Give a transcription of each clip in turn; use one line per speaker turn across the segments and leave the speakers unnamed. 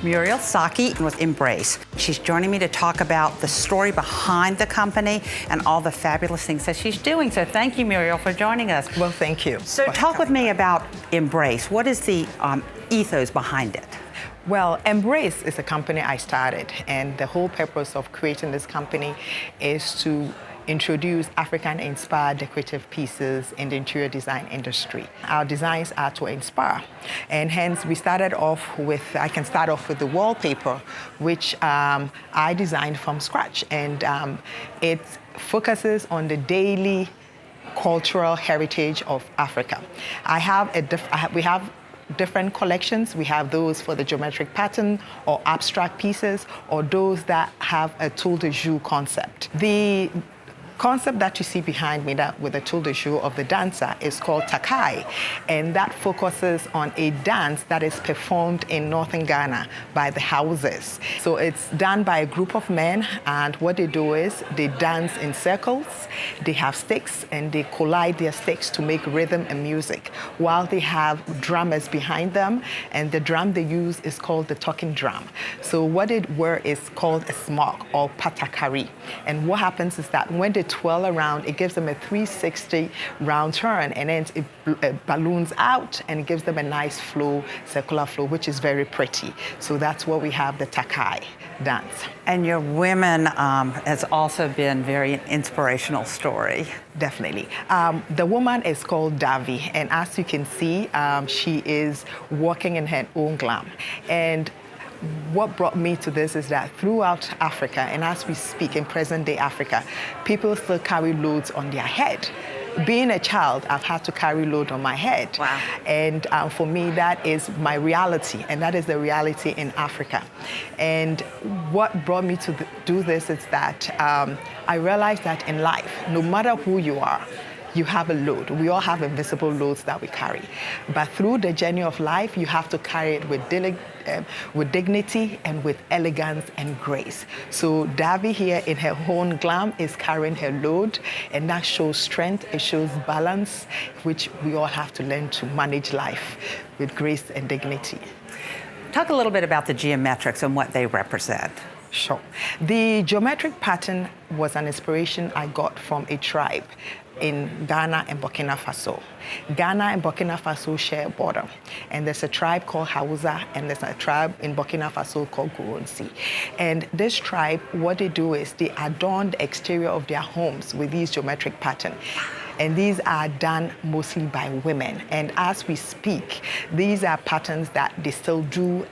Muriel Sackey with Embrace. She's joining me to talk about the story behind the company and all the fabulous things that she's doing. So thank you, Muriel, for joining us.
Well, thank you.
So talk with me about Embrace. What is the ethos behind it?
Well, Embrace is a company I started, and the whole purpose of creating this company is to introduce African-inspired decorative pieces in the interior design industry. Our designs are to inspire, and hence we started off with, I can start off with the wallpaper, which I designed from scratch, and it focuses on the daily cultural heritage of Africa. We have different collections. We have those for the geometric pattern or abstract pieces, or those that have a tour de jour concept. The concept that you see behind me, that with the tour de jour of the dancer, is called takai, and that focuses on a dance that is performed in northern Ghana by the Hausas. So it's done by a group of men, and what they do is they dance in circles. They have sticks, and they collide their sticks to make rhythm and music, while they have drummers behind them, and the drum they use is called the talking drum. So what they wear is called a smock or patakari, and what happens is that when they twirl around, it gives them a 360 round turn, and then it balloons out, and it gives them a nice flow, circular flow, which is very pretty. So that's what we have, the takai dance.
And your women has also been very inspirational story.
Definitely. The woman is called Davi, and as you can see, she is working in her own glam. And what brought me to this is that throughout Africa, and as we speak in present-day Africa, people still carry loads on their head. Being a child, I've had to carry load on my head.
Wow.
And for me, that is my reality, and that is the reality in Africa. And what brought me to do this is that I realized that in life, no matter who you are, you have a load. We all have invisible loads that we carry. But through the journey of life, you have to carry it with dignity and with elegance and grace. So Davi here in her own glam is carrying her load, and that shows strength, it shows balance, which we all have to learn to manage life with grace and dignity.
Talk a little bit about the geometrics and what they represent.
Sure. The geometric pattern was an inspiration I got from a tribe in Ghana and Burkina Faso. Ghana and Burkina Faso share a border, and there's a tribe called Hausa, and there's a tribe in Burkina Faso called Kurunsi. And this tribe, what they do is they adorn the exterior of their homes with these geometric patterns. And these are done mostly by women. And as we speak, these are patterns that they still do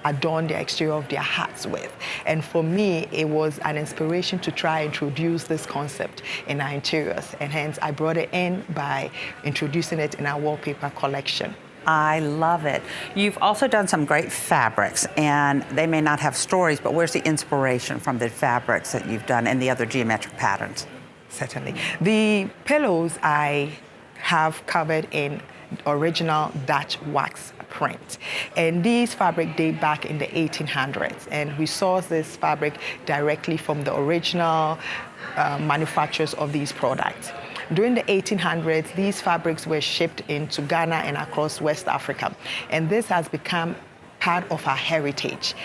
adorn the exterior of their hats with. And for me, it was an inspiration to try and introduce this concept in our interiors. And hence, I brought it in by introducing it in our wallpaper collection.
I love it. You've also done some great fabrics, and they may not have stories, but where's the inspiration from the fabrics that you've done and the other geometric patterns?
Certainly. The pillows I have covered in original Dutch wax print. And these fabric date back in the 1800s. And we source this fabric directly from the original manufacturers of these products. During the 1800s, these fabrics were shipped into Ghana and across West Africa. And this has become part of our heritage.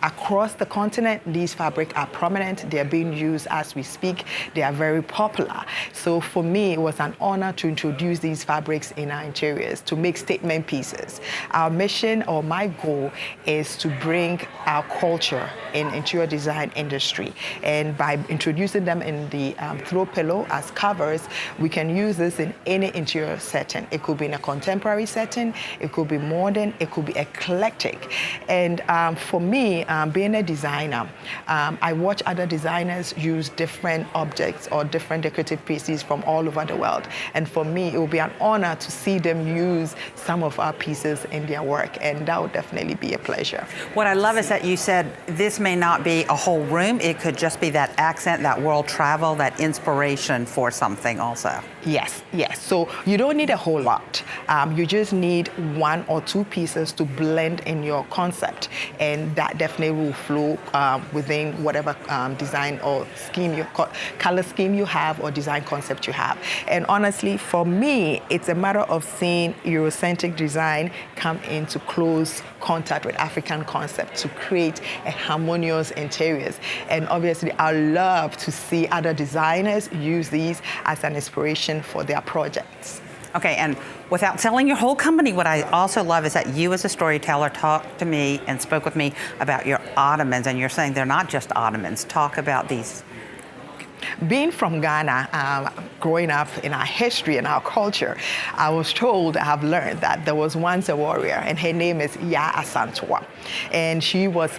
Across the continent, these fabrics are prominent. They are being used as we speak. They are very popular. So for me, it was an honor to introduce these fabrics in our interiors, to make statement pieces. Our mission, or my goal, is to bring our culture in interior design industry. And by introducing them in the throw pillow as covers, we can use this in any interior setting. It could be in a contemporary setting, it could be modern, it could be eclectic. And for me, being a designer, I watch other designers use different objects or different decorative pieces from all over the world. And for me, it will be an honor to see them use some of our pieces in their work, and that would definitely be a pleasure.
What I love is that you said this may not be a whole room, it could just be that accent, that world travel, that inspiration for something also.
Yes, yes. So you don't need a whole lot. You just need one or two pieces to blend in your concept, and that definitely definitely will flow within whatever design or color scheme you have or design concept you have. And honestly, for me, it's a matter of seeing Eurocentric design come into close contact with African concept to create a harmonious interiors. And obviously, I love to see other designers use these as an inspiration for their projects.
Okay, and without telling your whole company, what I also love is that you as a storyteller talked to me and spoke with me about your ottomans, and you're saying they're not just ottomans. Talk about these.
Being from Ghana, growing up in our history and our culture, I was told, I have learned that there was once a warrior, and her name is Ya Asantewaa. And she was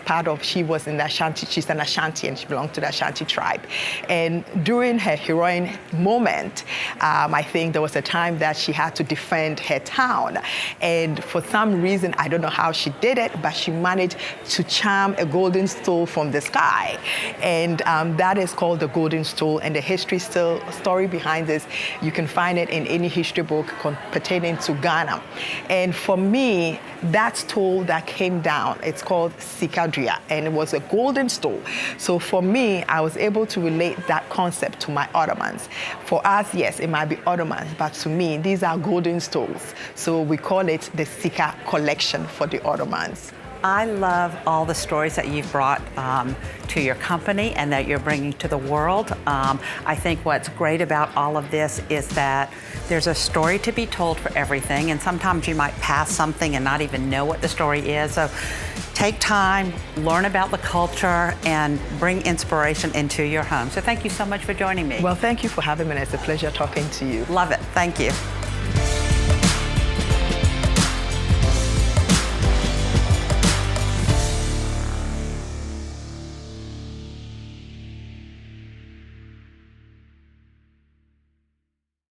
in the Ashanti, she's an Ashanti, and she belonged to the Ashanti tribe. And during her heroine moment, I think there was a time that she had to defend her town. And for some reason, I don't know how she did it, but she managed to charm a golden stool from the sky. And that is called the golden stool, and the story behind this, you can find it in any history book pertaining to Ghana. And for me, that stool that came down, it's called Sikadria, and it was a golden stool. So for me, I was able to relate that concept to my ottomans. For us, yes, it might be ottomans, but to me, these are golden stools. So we call it the Sika collection for the ottomans.
I love all the stories that you've brought to your company and that you're bringing to the world. I think what's great about all of this is that there's a story to be told for everything, and sometimes you might pass something and not even know what the story is. So take time, learn about the culture, and bring inspiration into your home. So thank you so much for joining me.
Well, thank you for having me. It's a pleasure talking to you.
Love it. Thank you.